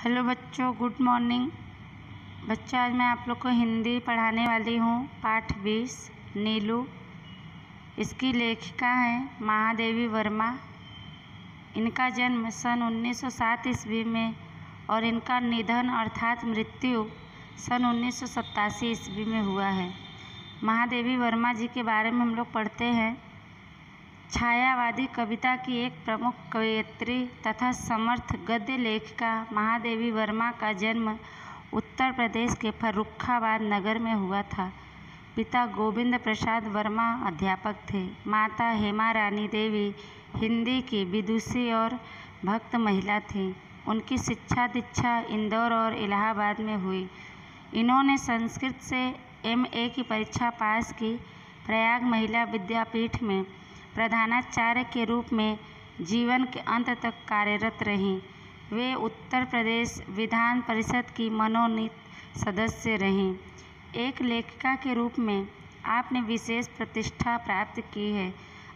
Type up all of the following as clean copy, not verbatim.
Hello बच्चों, good morning. बच्चों, आज मैं आप लोग को हिंदी पढ़ाने वाली हूँ। पाठ 20 नीलू। इसकी लेखिका हैं महादेवी वर्मा। इनका जन्म सन 1907 ईस्वी में और इनका निधन अर्थात मृत्यु सन 1987 ईस्वी में हुआ है। महादेवी वर्मा जी के बारे में हम लोग पढ़ते हैं। छायावादी कविता की एक प्रमुख कवयित्री तथा समर्थ गद्य लेखिका महादेवी वर्मा का जन्म उत्तर प्रदेश के फर्रुखाबाद नगर में हुआ था। पिता गोविंद प्रसाद वर्मा अध्यापक थे। माता हेमा रानी देवी हिंदी की विदुषी और भक्त महिला थीं। उनकी शिक्षा दीक्षा इंदौर और इलाहाबाद में हुई। इन्होंने संस्कृत से MA की परीक्षा पास की। प्रयाग महिला विद्यापीठ में प्रधानाचार्य के रूप में जीवन के अंत तक कार्यरत रहीं। वे उत्तर प्रदेश विधान परिषद की मनोनीत सदस्य रहीं। एक लेखिका के रूप में आपने विशेष प्रतिष्ठा प्राप्त की है।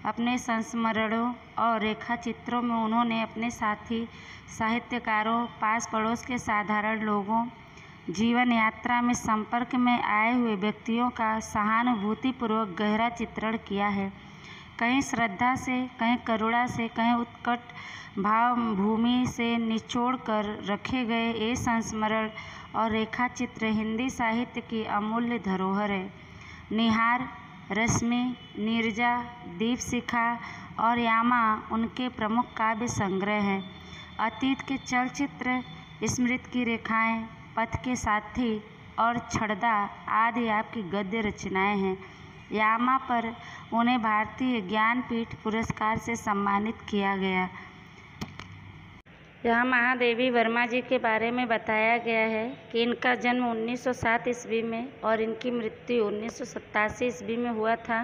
अपने संस्मरणों और रेखाचित्रों में उन्होंने अपने साथी साहित्यकारों, पास पड़ोस के साधारण लोगों, जीवन यात्रा में संपर्क में आए हुए व्यक्तियों का सहानुभूतिपूर्वक गहरा चित्रण किया है। कहीं श्रद्धा से, कहीं करुणा से, कहीं उत्कट भावभूमि से निचोड़ कर रखे गए ये संस्मरण और रेखाचित्र हिंदी साहित्य की अमूल्य धरोहर है। निहार, रश्मि, नीरजा, दीपशिखा और यामा उनके प्रमुख काव्य संग्रह हैं। अतीत के चलचित्र, स्मृति की रेखाएं, पथ के साथी और छड़दा आदि आपकी गद्य रचनाएं हैं। यामा पर उन्हें भारतीय ज्ञानपीठ पुरस्कार से सम्मानित किया गया। यहाँ महादेवी वर्मा जी के बारे में बताया गया है कि इनका जन्म 1907 ईस्वी में और इनकी मृत्यु 1987 ईस्वी में हुआ था।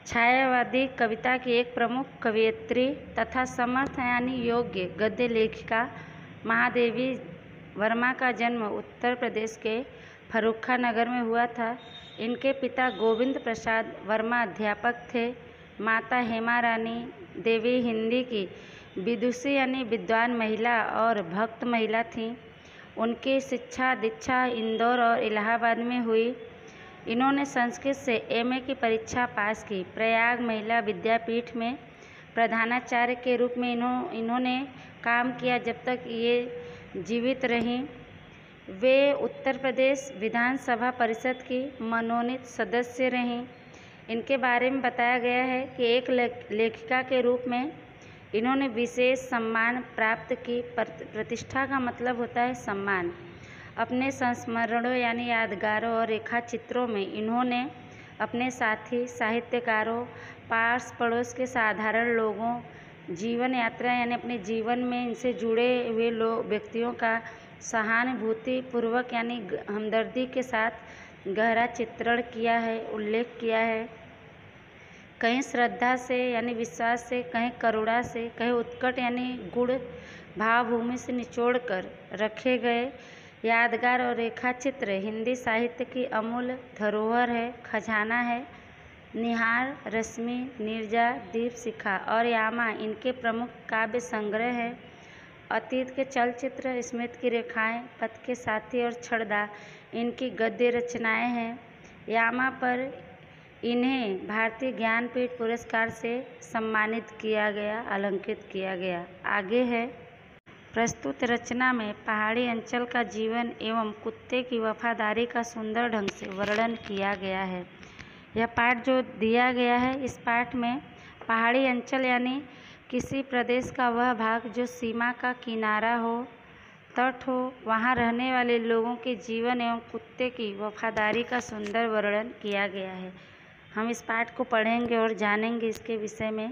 छायावादी कविता की एक प्रमुख कवयित्री तथा समर्थ यानी योग्य गद्य लेखिका महादेवी वर्मा का जन्म उत्तर प्रदेश के फर्रुखा नगर में हुआ था। इनके पिता गोविंद प्रसाद वर्मा अध्यापक थे। माता हेमा रानी देवी हिंदी की विदुषी यानी विद्वान महिला और भक्त महिला थीं। उनकी शिक्षा दीक्षा इंदौर और इलाहाबाद में हुई। इन्होंने संस्कृत से MA की परीक्षा पास की। प्रयाग महिला विद्यापीठ में प्रधानाचार्य के रूप में इन्होंने काम किया जब तक ये जीवित रहीं। वे उत्तर प्रदेश विधानसभा परिषद की मनोनीत सदस्य रहीं। इनके बारे में बताया गया है कि एक लेखिका के रूप में इन्होंने विशेष सम्मान प्राप्त की। प्रतिष्ठा का मतलब होता है सम्मान। अपने संस्मरणों यानी यादगारों और रेखाचित्रों में इन्होंने अपने साथी साहित्यकारों, पास पड़ोस के साधारण लोगों, जीवन यात्रा यानी अपने जीवन में इनसे जुड़े हुए व्यक्तियों का सहानुभूतिपूर्वक यानी हमदर्दी के साथ गहरा चित्रण किया है, उल्लेख किया है। कहीं श्रद्धा से यानी विश्वास से, कहीं करुणा से, कहीं उत्कट यानी गुण भावभूमि से निचोड़ कर रखे गए यादगार और रेखाचित्र हिंदी साहित्य की अमूल्य धरोहर है, खजाना है। निहार, रश्मि, नीरजा, दीपशिखा और यामा इनके प्रमुख काव्य संग्रह हैं। अतीत के चलचित्र, स्मृति की रेखाएं, पथ के साथी और छड़दा इनकी गद्य रचनाएं हैं। यामा पर इन्हें भारतीय ज्ञानपीठ पुरस्कार से सम्मानित किया गया, अलंकृत किया गया। आगे है प्रस्तुत रचना में पहाड़ी अंचल का जीवन एवं कुत्ते की वफादारी का सुंदर ढंग से वर्णन किया गया है। यह पाठ जो दिया गया है, इस पाठ में पहाड़ी अंचल यानी किसी प्रदेश का वह भाग जो सीमा का किनारा हो, तट हो, वहाँ रहने वाले लोगों के जीवन एवं कुत्ते की वफादारी का सुंदर वर्णन किया गया है। हम इस पाठ को पढ़ेंगे और जानेंगे इसके विषय में।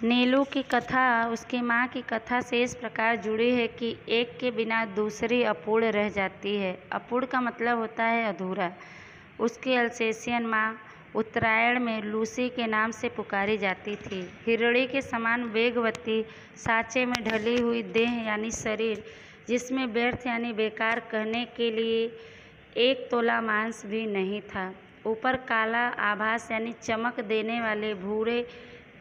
नीलू की कथा उसकी माँ की कथा से इस प्रकार जुड़ी है कि एक के बिना दूसरी अपूर्ण रह जाती है। अपूर्ण का मतलब होता है अधूरा। उसकी अल्सेशियन माँ उत्तरायण में लूसी के नाम से पुकारी जाती थी। हिरणी के समान वेगवती, साँचे में ढली हुई देह यानी शरीर, जिसमें व्यर्थ यानी बेकार कहने के लिए 1 तोला मांस भी नहीं था। ऊपर काला आभास यानी चमक देने वाले भूरे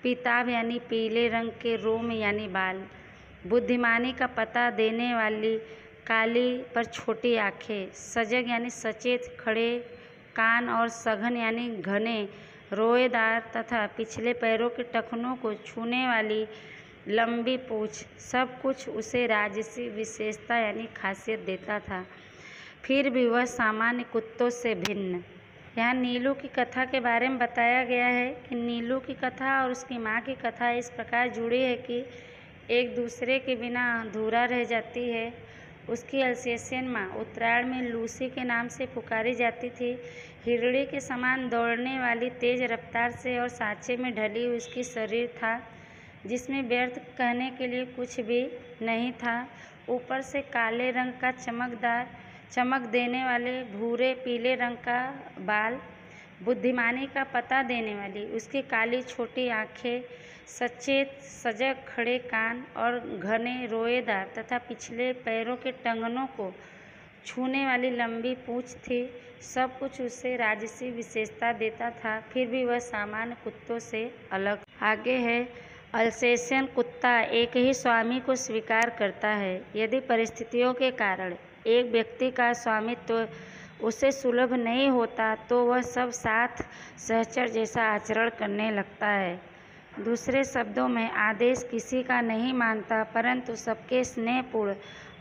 पीताभ यानी पीले रंग के रोम यानी बाल, बुद्धिमानी का पता देने वाली काली पर छोटी आँखें, सजग यानी सचेत खड़े कान और सघन यानी घने रोएदार तथा पिछले पैरों के टखनों को छूने वाली लंबी पूँछ, सब कुछ उसे राजसी विशेषता यानी खासियत देता था। फिर भी वह सामान्य कुत्तों से भिन्न। यहाँ नीलू की कथा के बारे में बताया गया है कि नीलू की कथा और उसकी माँ की कथा इस प्रकार जुड़ी है कि एक दूसरे के बिना अधूरा रह जाती है। उसकी अल्सेशियन माँ उत्तरायण में लूसी के नाम से पुकारी जाती थी। हिरणी के समान दौड़ने वाली तेज रफ्तार से और सांचे में ढली हुई उसकी शरीर था, जिसमें व्यर्थ कहने के लिए कुछ भी नहीं था। ऊपर से काले रंग का चमक देने वाले भूरे पीले रंग का बाल, बुद्धिमानी का पता देने वाली उसकी काली छोटी आँखें, सचेत सजग खड़े कान और घने रोएदार तथा पिछले पैरों के टंगनों को छूने वाली लंबी पूँछ थी। सब कुछ उसे राजसी विशेषता देता था। फिर भी वह सामान्य कुत्तों से अलग। आगे है, अल्सेशियन कुत्ता एक ही स्वामी को स्वीकार करता है। यदि परिस्थितियों के कारण एक व्यक्ति का स्वामित्व उसे सुलभ नहीं होता तो वह सब साथ सहचर जैसा आचरण करने लगता है। दूसरे शब्दों में, आदेश किसी का नहीं मानता परंतु सबके स्नेहपूर्ण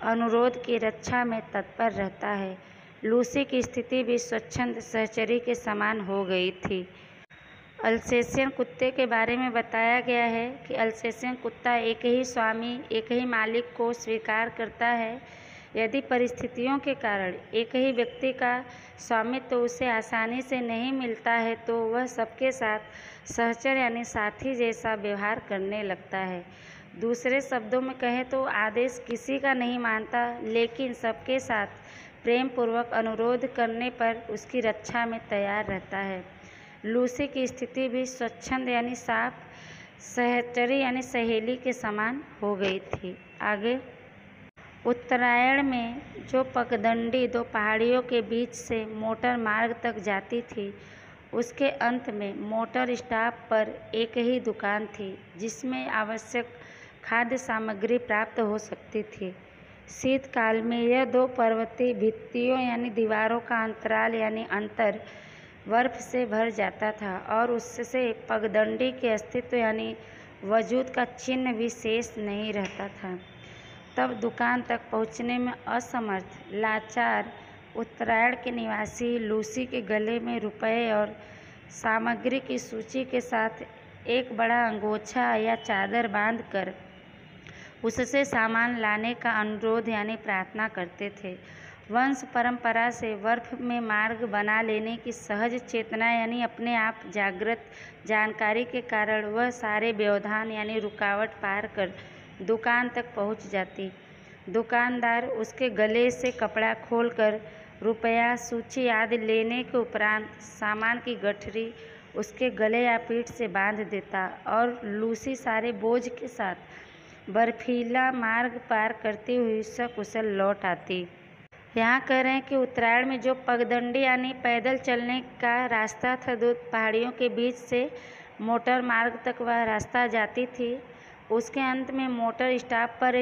अनुरोध की रक्षा में तत्पर रहता है। लूसी की स्थिति भी स्वच्छंद सहचरी के समान हो गई थी। अल्सेशियन कुत्ते के बारे में बताया गया है कि अल्सेशियन कुत्ता एक ही स्वामी, एक ही मालिक को स्वीकार करता है। यदि परिस्थितियों के कारण एक ही व्यक्ति का स्वामित्व उसे आसानी से नहीं मिलता है तो वह सबके साथ सहचर यानी साथी जैसा व्यवहार करने लगता है। दूसरे शब्दों में कहें तो आदेश किसी का नहीं मानता, लेकिन सबके साथ प्रेम पूर्वक अनुरोध करने पर उसकी रक्षा में तैयार रहता है। लूसी की स्थिति भी स्वच्छंद यानी साफ सहचरी यानी सहेली के समान हो गई थी। आगे, उत्तरायण में जो पगडंडी दो पहाड़ियों के बीच से मोटर मार्ग तक जाती थी, उसके अंत में मोटर स्टॉप पर एक ही दुकान थी जिसमें आवश्यक खाद्य सामग्री प्राप्त हो सकती थी। शीतकाल में यह दो पर्वतीय भित्तियों यानी दीवारों का अंतराल यानी अंतर बर्फ से भर जाता था और उससे पगडंडी के अस्तित्व यानी वजूद का चिन्ह भी शेष नहीं रहता था। तब दुकान तक पहुंचने में असमर्थ लाचार उत्तरायण के निवासी लूसी के गले में रुपए और सामग्री की सूची के साथ एक बड़ा अंगोछा या चादर बांधकर उससे सामान लाने का अनुरोध यानी प्रार्थना करते थे। वंश परंपरा से बर्फ में मार्ग बना लेने की सहज चेतना यानी अपने आप जागृत जानकारी के कारण वह सारे व्यवधान यानी रुकावट पार कर दुकान तक पहुंच जाती। दुकानदार उसके गले से कपड़ा खोलकर रुपया, सूची आदि लेने के उपरांत सामान की गठरी उसके गले या पीठ से बांध देता और लूसी सारे बोझ के साथ बर्फीला मार्ग पार करती हुई सकुशल लौट आती। यहाँ कह रहे हैं कि उत्तरायण में जो पगडंडी यानी पैदल चलने का रास्ता था, दो पहाड़ियों के बीच से मोटर मार्ग तक वह रास्ता जाती थी। उसके अंत में मोटर स्टॉप पर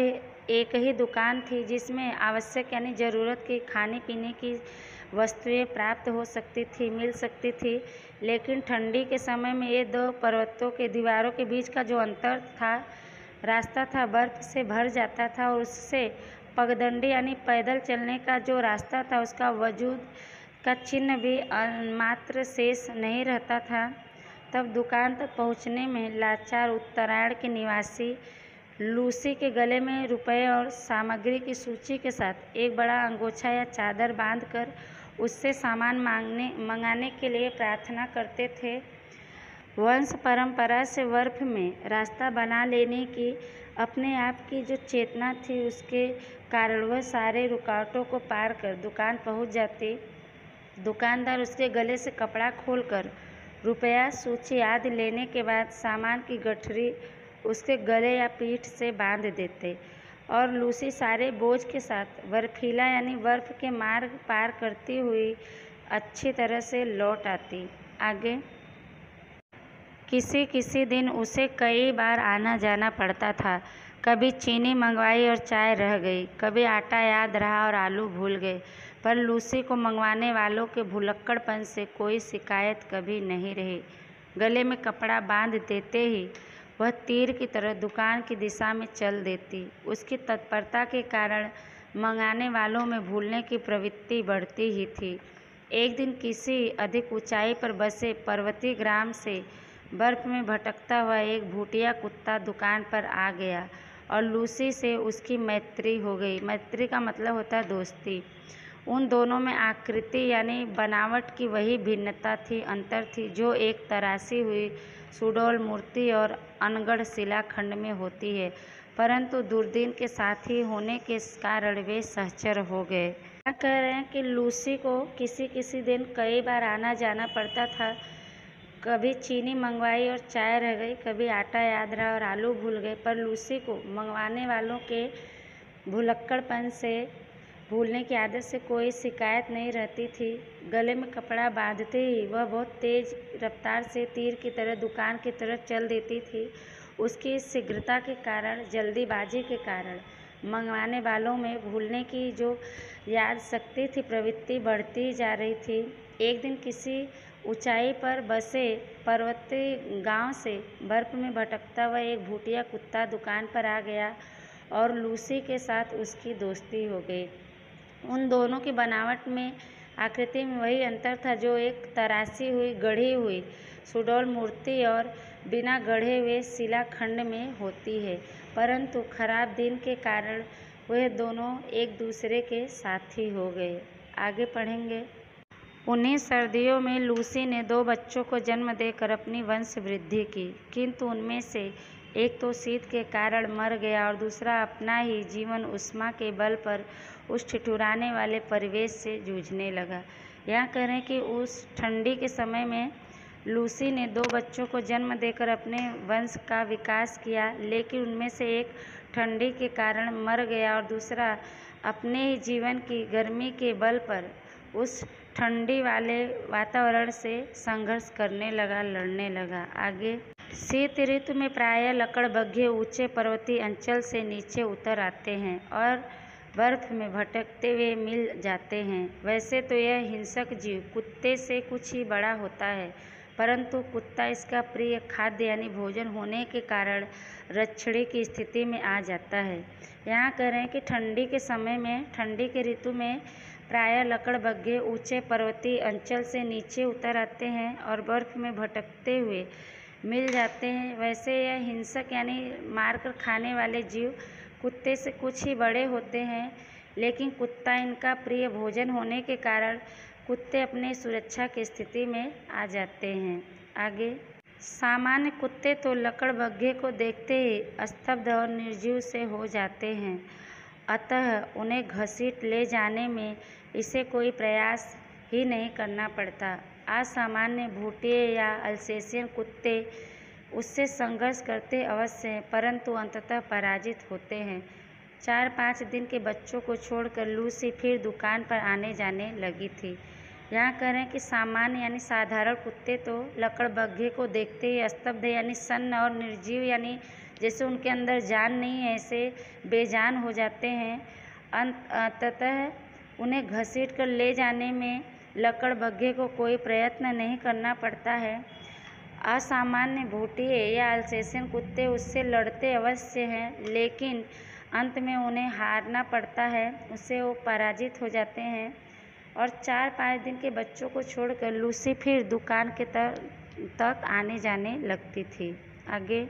एक ही दुकान थी जिसमें आवश्यक यानी ज़रूरत की खाने पीने की वस्तुएं प्राप्त हो सकती थी, मिल सकती थी। लेकिन ठंडी के समय में ये दो पर्वतों के दीवारों के बीच का जो अंतर था, रास्ता था, बर्फ से भर जाता था और उससे पगडंडी यानी पैदल चलने का जो रास्ता था उसका वजूद का चिन्ह भी मात्र शेष नहीं रहता था। तब दुकान तक पहुंचने में लाचार उत्तरायण के निवासी लूसी के गले में रुपए और सामग्री की सूची के साथ एक बड़ा अंगोछा या चादर बांधकर उससे सामान मंगाने के लिए प्रार्थना करते थे। वंश परंपरा से बर्फ में रास्ता बना लेने की अपने आप की जो चेतना थी, उसके कारण वह सारे रुकावटों को पार कर दुकान पहुंच जाती। दुकानदार उसके गले से कपड़ा खोलकर रुपया, सूची आदि लेने के बाद सामान की गठरी उसके गले या पीठ से बांध देते और लूसी सारे बोझ के साथ बर्फीला यानी बर्फ के मार्ग पार करती हुई अच्छी तरह से लौट आती। आगे, किसी दिन उसे कई बार आना जाना पड़ता था। कभी चीनी मंगवाई और चाय रह गई, कभी आटा याद रहा और आलू भूल गए, पर लूसी को मंगवाने वालों के भुलक्कड़पन से कोई शिकायत कभी नहीं रही। गले में कपड़ा बांध देते ही वह तीर की तरह दुकान की दिशा में चल देती। उसकी तत्परता के कारण मंगाने वालों में भूलने की प्रवृत्ति बढ़ती ही थी। एक दिन किसी अधिक ऊंचाई पर बसे पर्वतीय ग्राम से बर्फ में भटकता हुआ एक भूटिया कुत्ता दुकान पर आ गया और लूसी से उसकी मैत्री हो गई। मैत्री का मतलब होता है दोस्ती। उन दोनों में आकृति यानी बनावट की वही भिन्नता थी, अंतर थी, जो एक तराशी हुई सुडौल मूर्ति और अनगढ़ शिलाखंड में होती है, परंतु दुर्दिन के साथी होने के कारण वे सहचर हो गए। क्या कह रहे हैं कि लूसी को किसी दिन कई बार आना जाना पड़ता था। कभी चीनी मंगवाई और चाय रह गई, कभी आटा याद रहा और आलू भूल गए, पर लूसी को मंगवाने वालों के भुलक्कड़पन से भूलने की आदत से कोई शिकायत नहीं रहती थी। गले में कपड़ा बांधते ही वह बहुत तेज रफ्तार से तीर की तरह दुकान की तरफ चल देती थी। उसकी इस शीघ्रता के कारण, जल्दीबाजी के कारण मंगवाने वालों में भूलने की जो याद शक्ति थी, प्रवृत्ति बढ़ती जा रही थी। एक दिन किसी ऊंचाई पर बसे पर्वतीय गांव से बर्फ में भटकता हुआ एक भूटिया कुत्ता दुकान पर आ गया और लूसी के साथ उसकी दोस्ती हो गई। उन दोनों की बनावट में, आकृति में वही अंतर था, जो एक तराशी हुई गढ़ी हुई सुडौल मूर्ति और बिना गढ़े हुए शिलाखंड में होती है, परंतु खराब दिन के कारण वह दोनों एक दूसरे के साथी हो गए। आगे पढ़ेंगे। उन्हीं सर्दियों में लूसी ने 2 बच्चों को जन्म देकर अपनी वंश वृद्धि की, किंतु उनमें से एक तो शीत के कारण मर गया और दूसरा अपना ही जीवन उष्मा के बल पर उस ठिठुराने वाले परिवेश से जूझने लगा। यहाँ कह रहे हैं कि उस ठंडी के समय में लूसी ने 2 बच्चों को जन्म देकर अपने वंश का विकास किया, लेकिन उनमें से एक ठंडी के कारण मर गया और दूसरा अपने ही जीवन की गर्मी के बल पर उस ठंडी वाले वातावरण से संघर्ष करने लगा, लड़ने लगा। आगे। शीत ऋतु में प्रायः लकड़बग्घे ऊंचे पर्वतीय अंचल से नीचे उतर आते हैं और बर्फ में भटकते हुए मिल जाते हैं। वैसे तो यह हिंसक जीव कुत्ते से कुछ ही बड़ा होता है, परंतु कुत्ता इसका प्रिय खाद्य यानी भोजन होने के कारण रक्षणी की स्थिति में आ जाता है। यहाँ कह रहे हैं कि ठंडी के समय में, ठंडी के ऋतु में प्रायः लकड़बग्घे ऊंचे पर्वतीय अंचल से नीचे उतर आते हैं और बर्फ में भटकते हुए मिल जाते हैं। वैसे यह हिंसक यानी मारकर खाने वाले जीव कुत्ते से कुछ ही बड़े होते हैं, लेकिन कुत्ता इनका प्रिय भोजन होने के कारण कुत्ते अपने सुरक्षा की स्थिति में आ जाते हैं। आगे। सामान्य कुत्ते तो लकड़बग्घे को देखते ही स्तब्ध और निर्जीव से हो जाते हैं, अतः उन्हें घसीट ले जाने में इसे कोई प्रयास ही नहीं करना पड़ता। असामान्य भूटिये या अल्सेशियन कुत्ते उससे संघर्ष करते अवश्य हैं, परंतु अंततः पराजित होते हैं। 4-5 दिन के बच्चों को छोड़कर लूसी फिर दुकान पर आने जाने लगी थी। यहाँ कह रहे हैं कि सामान्य यानी साधारण कुत्ते तो लकड़बग्घे को देखते ही स्तब्ध यानी सन्न और निर्जीव यानी जैसे उनके अंदर जान नहीं है, ऐसे बेजान हो जाते हैं। अंततः उन्हें घसीट कर ले जाने में लकड़बग्घे को कोई प्रयत्न नहीं करना पड़ता है। असामान्य भूटिये या अल्सेशियन कुत्ते उससे लड़ते अवश्य हैं, लेकिन अंत में उन्हें हारना पड़ता है, उससे वो पराजित हो जाते हैं। और 4-5 दिन के बच्चों को छोड़कर लूसी फिर दुकान के तक आने जाने लगती थी। आगे।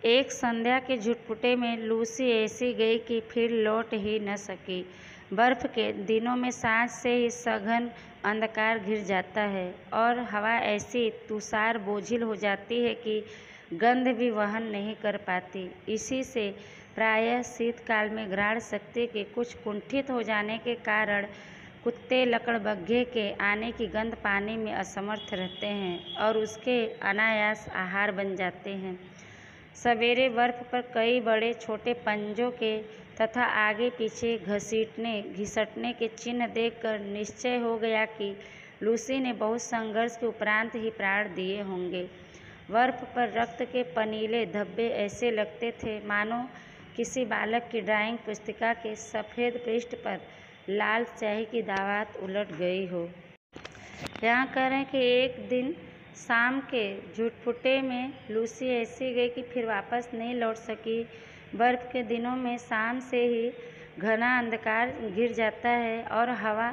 एक संध्या के झुटपुटे में लूसी ऐसी गई कि फिर लौट ही न सकी। बर्फ के दिनों में सांझ से ही सघन अंधकार घिर जाता है और हवा ऐसी तुषार बोझिल हो जाती है कि गंध भी वहन नहीं कर पाती। इसी से प्रायः शीतकाल में घ्राण शक्ति के कुछ कुंठित हो जाने के कारण कुत्ते लकड़बग्घे के आने की गंध पाने में असमर्थ रहते हैं और उसके अनायास आहार बन जाते हैं। सवेरे बर्फ पर कई बड़े छोटे पंजों के तथा आगे पीछे घिसटने के चिन्ह देखकर निश्चय हो गया कि लूसी ने बहुत संघर्ष के उपरांत ही प्राण दिए होंगे। बर्फ पर रक्त के पनीले धब्बे ऐसे लगते थे मानो किसी बालक की ड्राइंग पुस्तिका के सफ़ेद पृष्ठ पर लाल स्याही की दावात उलट गई हो। यहाँ कह रहे हैं कि एक दिन शाम के झुटपुटे में लूसी ऐसी गई कि फिर वापस नहीं लौट सकी। बर्फ के दिनों में शाम से ही घना अंधकार घिर जाता है और हवा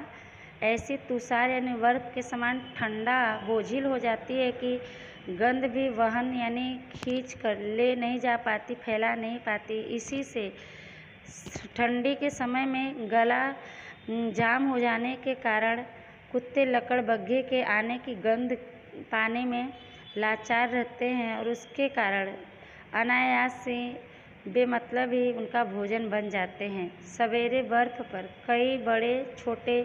ऐसी तुषार यानी बर्फ के समान ठंडा बोझिल हो जाती है कि गंध भी वहन यानी खींच कर ले नहीं जा पाती, फैला नहीं पाती। इसी से ठंडी के समय में गला जाम हो जाने के कारण कुत्ते लकड़बग्घे के आने की गंध पाने में लाचार रहते हैं और उसके कारण अनायास से बेमतलब ही उनका भोजन बन जाते हैं। सवेरे बर्फ पर कई बड़े छोटे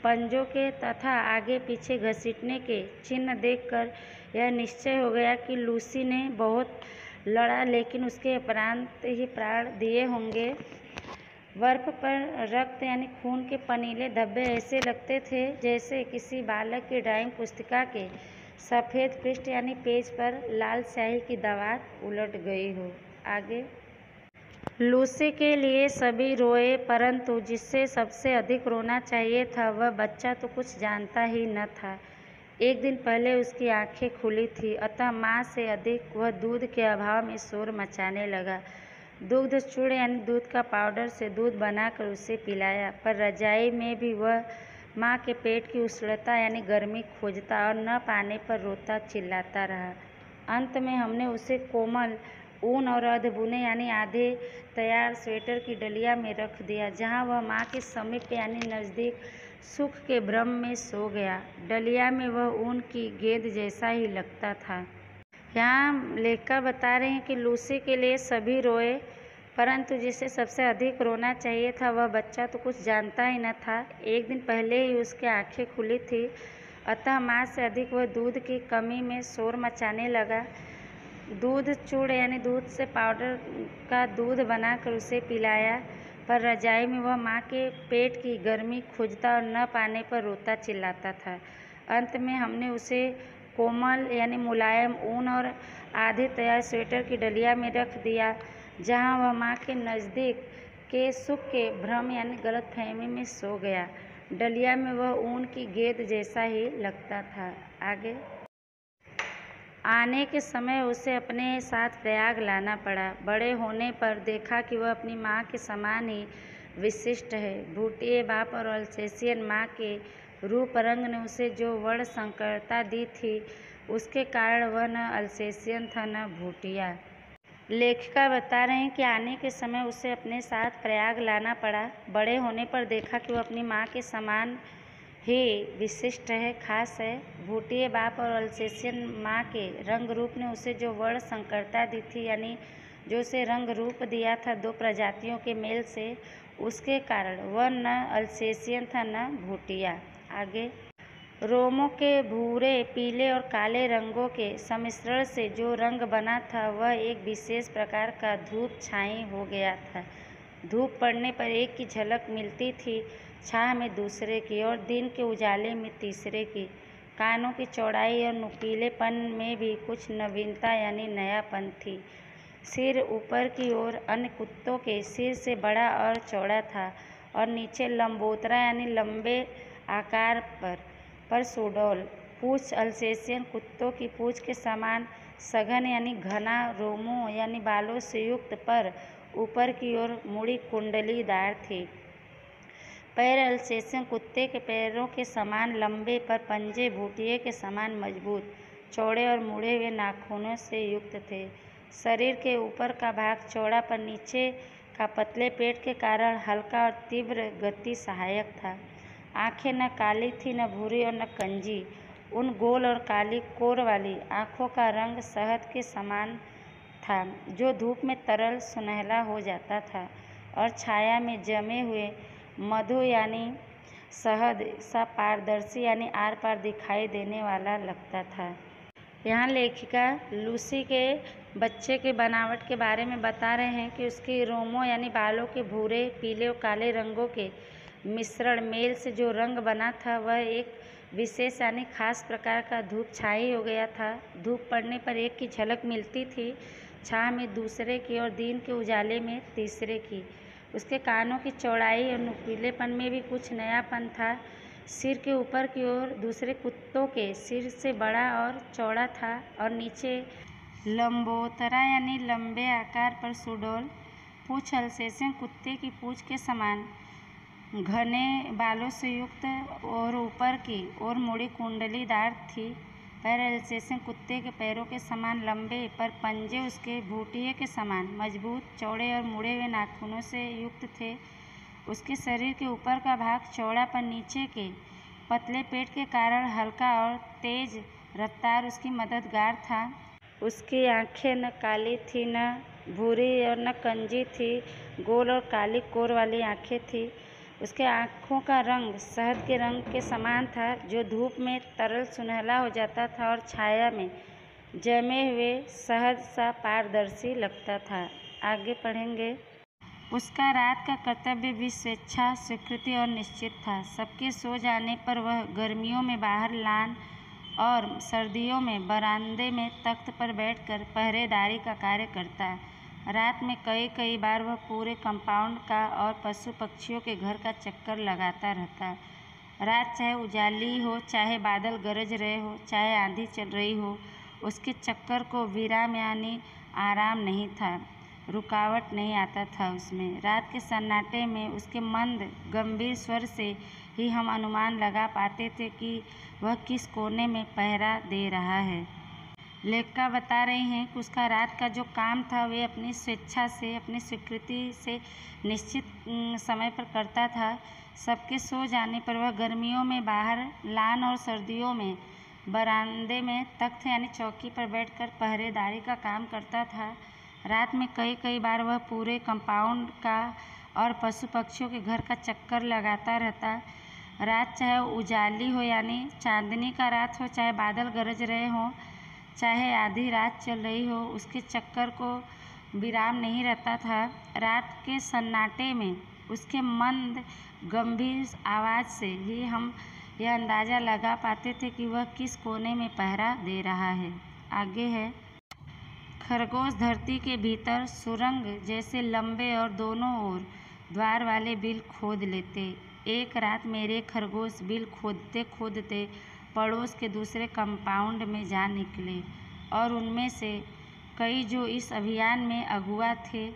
पंजों के तथा आगे पीछे घसीटने के चिन्ह देखकर यह निश्चय हो गया कि लूसी ने बहुत लड़ा, लेकिन उसके उपरांत ही प्राण दिए होंगे। बर्फ पर रक्त यानी खून के पनीले धब्बे ऐसे लगते थे जैसे किसी बालक की ड्राइंग पुस्तिका के सफ़ेद पृष्ठ यानी पेज पर लाल स्याही की दावात उलट गई हो। आगे लूसी के लिए सभी रोए, परंतु जिससे सबसे अधिक रोना चाहिए था वह बच्चा तो कुछ जानता ही न था। एक दिन पहले उसकी आंखें खुली थी, अतः माँ से अधिक वह दूध के अभाव में शोर मचाने लगा। दुग्ध चूर्ण यानी दूध का पाउडर से दूध बनाकर उसे पिलाया, पर रजाई में भी वह माँ के पेट की उष्णता यानी गर्मी खोजता और न पाने पर रोता चिल्लाता रहा। अंत में हमने उसे कोमल ऊन और अधबुने यानी आधे तैयार स्वेटर की डलिया में रख दिया, जहाँ वह माँ के समीप यानी नज़दीक सुख के भ्रम में सो गया। डलिया में वह ऊन की गेंद जैसा ही लगता था। यहाँ लेखक बता रहे हैं कि लूसी के लिए सभी रोए, परंतु जिसे सबसे अधिक रोना चाहिए था वह बच्चा तो कुछ जानता ही न था। एक दिन पहले ही उसकी आंखें खुली थी, अतः माँ से अधिक वह दूध की कमी में शोर मचाने लगा। दूध चूर्ण यानी दूध से पाउडर का दूध बनाकर उसे पिलाया, पर रजाई में वह माँ के पेट की गर्मी खोजता और न पाने पर रोता चिल्लाता था। अंत में हमने उसे कोमल यानी मुलायम ऊन और आधे तैयार स्वेटर की डलिया में रख दिया, जहाँ वह माँ के नज़दीक के सुख के भ्रम यानी गलतफहमी में सो गया। डलिया में वह ऊन की गेंद जैसा ही लगता था। आगे आने के समय उसे अपने साथ प्रयाग लाना पड़ा। बड़े होने पर देखा कि वह अपनी माँ के समान ही विशिष्ट है। भूटिया बाप और अल्सेशियन माँ के रूप रंग ने उसे जो वर्ण संकरता दी थी, उसके कारण वह न अल्सेशियन था न भूटिया। लेखिका बता रहे हैं कि आने के समय उसे अपने साथ प्रयाग लाना पड़ा। बड़े होने पर देखा कि वह अपनी माँ के समान ही विशिष्ट है, खास है। भूटिया बाप और अल्सेशियन माँ के रंग रूप ने उसे जो वर्ण संकरता दी थी, यानी जो उसे रंग रूप दिया था दो प्रजातियों के मेल से, उसके कारण वह न अल्सेशियन था न भूटिया। आगे रोमों के भूरे, पीले और काले रंगों के सम्मिश्रण से जो रंग बना था वह एक विशेष प्रकार का धूप छाई हो गया था। धूप पड़ने पर एक की झलक मिलती थी, छाह में दूसरे की और दिन के उजाले में तीसरे की। कानों की चौड़ाई और नुकीलेपन में भी कुछ नवीनता यानी नयापन थी। सिर ऊपर की ओर अन्य कुत्तों के सिर से बड़ा और चौड़ा था और नीचे लंबोतरा यानी लंबे आकार पर सुडौल। पूँछ अल्सेशियन कुत्तों की पूँछ के समान सघन यानी घना रोमों यानी बालों से युक्त, पर ऊपर की ओर मुड़ी कुंडलीदार थी। पैर अल्सेशियन कुत्ते के पैरों के समान लंबे, पर पंजे भूटिया के समान मजबूत, चौड़े और मुड़े हुए नाखूनों से युक्त थे। शरीर के ऊपर का भाग चौड़ा, पर नीचे का पतले पेट के कारण हल्का और तीव्र गति सहायक था। आंखें न काली थी न भूरी और न कंजी। उन गोल और काली कोर वाली आँखों का रंग शहद के समान था, जो धूप में तरल सुनहला हो जाता था और छाया में जमे हुए मधु यानी शहद सा पारदर्शी यानी आर पार दिखाई देने वाला लगता था। यहाँ लेखिका लूसी के बच्चे के बनावट के बारे में बता रहे हैं कि उसकी रोमों यानी बालों के भूरे, पीले और काले रंगों के मिश्रण मेल से जो रंग बना था वह एक विशेष यानी खास प्रकार का धूप छाई हो गया था। धूप पड़ने पर एक की झलक मिलती थी, छाँव में दूसरे की और दिन के उजाले में तीसरे की। उसके कानों की चौड़ाई और नुकीलेपन में भी कुछ नयापन था। सिर के ऊपर की ओर दूसरे कुत्तों के सिर से बड़ा और चौड़ा था और नीचे लंबोतरा यानी लंबे आकार पर सुडौल पूँछ अल्सेशियन कुत्ते की पूँछ के समान घने बालों से युक्त और ऊपर की ओर मुड़ी कुंडलीदार थी। पैर अल्सेशियन कुत्ते के पैरों के समान लंबे, पर पंजे उसके भूटिये के समान मजबूत, चौड़े और मुड़े हुए नाखूनों से युक्त थे। उसके शरीर के ऊपर का भाग चौड़ा, पर नीचे के पतले पेट के कारण हल्का और तेज रफ्तार उसकी मददगार था। उसकी आंखें न काली थी, न भूरी और न कंजी थी, गोल और काली कोर वाली आंखें थी। उसके आँखों का रंग शहद के रंग के समान था, जो धूप में तरल सुनहला हो जाता था और छाया में जमे हुए शहद सा पारदर्शी लगता था। आगे पढ़ेंगे। उसका रात का कर्तव्य भी स्वेच्छा, स्वीकृति और निश्चित था। सबके सो जाने पर वह गर्मियों में बाहर लान और सर्दियों में बरामदे में तख्त पर बैठकर पहरेदारी का कार्य करता। रात में कई कई बार वह पूरे कंपाउंड का और पशु पक्षियों के घर का चक्कर लगाता रहता। रात चाहे उजाली हो, चाहे बादल गरज रहे हो, चाहे आंधी चल रही हो, उसके चक्कर को विराम यानी आराम नहीं था, रुकावट नहीं आता था उसमें। रात के सन्नाटे में उसके मंद गंभीर स्वर से ही हम अनुमान लगा पाते थे कि वह किस कोने में पहरा दे रहा है। लेखिका बता रही हैं कि उसका रात का जो काम था वे अपनी स्वेच्छा से, अपनी स्वीकृति से निश्चित समय पर करता था। सबके सो जाने पर वह गर्मियों में बाहर लान और सर्दियों में बरामदे में तख्त यानी चौकी पर बैठकर पहरेदारी का काम करता था। रात में कई कई बार वह पूरे कंपाउंड का और पशु पक्षियों के घर का चक्कर लगाता रहता। रात चाहे उजाली हो यानी चांदनी का रात हो, चाहे बादल गरज रहे हों, चाहे आधी रात चल रही हो, उसके चक्कर को विराम नहीं रहता था। रात के सन्नाटे में उसके मंद गंभीर आवाज़ से ही हम यह अंदाज़ा लगा पाते थे कि वह किस कोने में पहरा दे रहा है। आगे है। खरगोश धरती के भीतर सुरंग जैसे लंबे और दोनों ओर द्वार वाले बिल खोद लेते। एक रात मेरे खरगोश बिल खोदते खोदते पड़ोस के दूसरे कंपाउंड में जा निकले और उनमें से कई जो इस अभियान में अगुआ थे,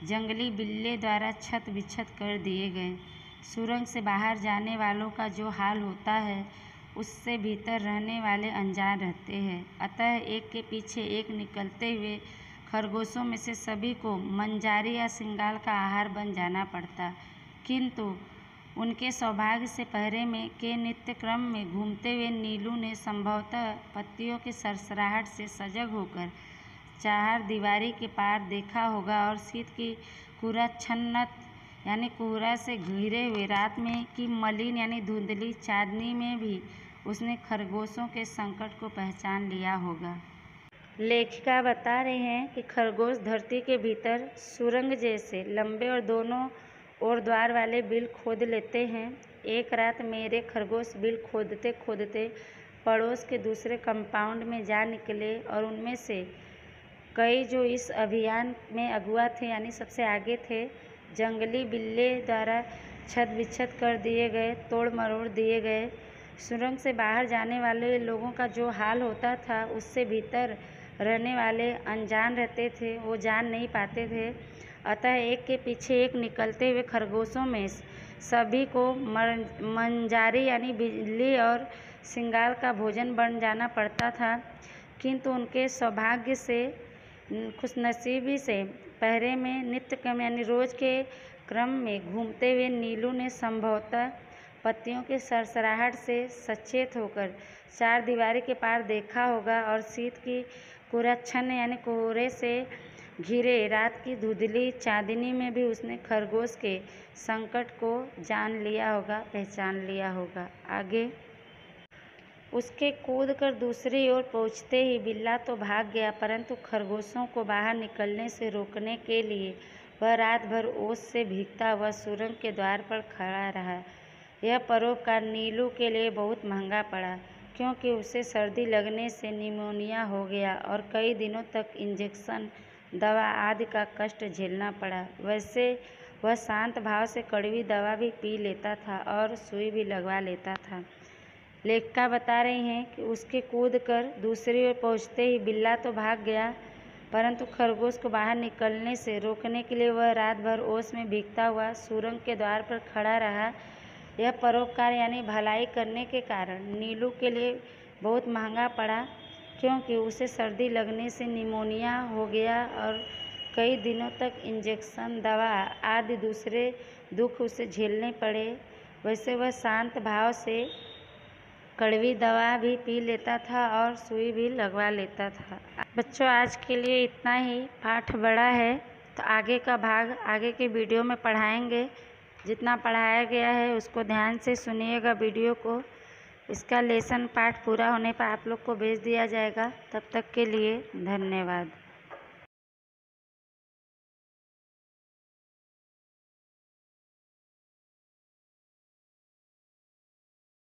जंगली बिल्ले द्वारा छत बिछत कर दिए गए। सुरंग से बाहर जाने वालों का जो हाल होता है, उससे भीतर रहने वाले अनजान रहते हैं। अतः एक के पीछे एक निकलते हुए खरगोशों में से सभी को मंजारी या सिंगाल का आहार बन जाना पड़ता। किंतु उनके सौभाग्य से पहरे में के नित्य क्रम में घूमते हुए नीलू ने संभवतः पत्तियों के सरसराहट से सजग होकर चार दीवारी के पार देखा होगा और शीत की कुराच्छन्नत यानी कोहरा से घिरे हुए रात में की मलिन यानी धुंधली चांदनी में भी उसने खरगोशों के संकट को पहचान लिया होगा। लेखिका बता रहे हैं कि खरगोश धरती के भीतर सुरंग जैसे लंबे और दोनों और द्वार वाले बिल खोद लेते हैं। एक रात मेरे खरगोश बिल खोदते खोदते पड़ोस के दूसरे कंपाउंड में जा निकले और उनमें से कई जो इस अभियान में अगुआ थे यानी सबसे आगे थे, जंगली बिल्ले द्वारा छत बिछत कर दिए गए, तोड़ मरोड़ दिए गए। सुरंग से बाहर जाने वाले लोगों का जो हाल होता था, उससे भीतर रहने वाले अनजान रहते थे, वो जान नहीं पाते थे। अतः एक के पीछे एक निकलते हुए खरगोशों में सभी को मंजारी यानी बिल्ली और सिंगाल का भोजन बन जाना पड़ता था। किंतु उनके सौभाग्य से, खुशनसीबी से पहरे में नित्य क्रम यानी रोज के क्रम में घूमते हुए नीलू ने संभवतः पत्तियों के सरसराहट से सचेत होकर चार दीवारी के पार देखा होगा और शीत की कुराच्छन्न यानी कोहरे से घिरे रात की धुंधली चांदनी में भी उसने खरगोश के संकट को जान लिया होगा, पहचान लिया होगा। आगे। उसके कूदकर दूसरी ओर पहुँचते ही बिल्ला तो भाग गया, परंतु खरगोशों को बाहर निकलने से रोकने के लिए वह रात भर ओस से भीगता हुआ सुरंग के द्वार पर खड़ा रहा। यह परोपकार नीलू के लिए बहुत महंगा पड़ा, क्योंकि उसे सर्दी लगने से निमोनिया हो गया और कई दिनों तक इंजेक्शन, दवा आदि का कष्ट झेलना पड़ा। वैसे वह शांत भाव से कड़वी दवा भी पी लेता था और सुई भी लगवा लेता था। लेखिका बता रही हैं कि उसके कूदकर दूसरी ओर पहुंचते ही बिल्ला तो भाग गया, परंतु खरगोश को बाहर निकलने से रोकने के लिए वह रात भर ओस में भीगता हुआ सुरंग के द्वार पर खड़ा रहा। यह परोपकार यानी भलाई करने के कारण नीलू के लिए बहुत महंगा पड़ा, क्योंकि उसे सर्दी लगने से निमोनिया हो गया और कई दिनों तक इंजेक्शन, दवा आदि दूसरे दुख उसे झेलने पड़े। वैसे वह शांत भाव से कड़वी दवा भी पी लेता था और सुई भी लगवा लेता था। बच्चों, आज के लिए इतना ही। पाठ बड़ा है तो आगे का भाग आगे के वीडियो में पढ़ाएंगे। जितना पढ़ाया गया है उसको ध्यान से सुनिएगा वीडियो को। इसका लेसन पाठ पूरा होने पर आप लोग को भेज दिया जाएगा। तब तक के लिए धन्यवाद।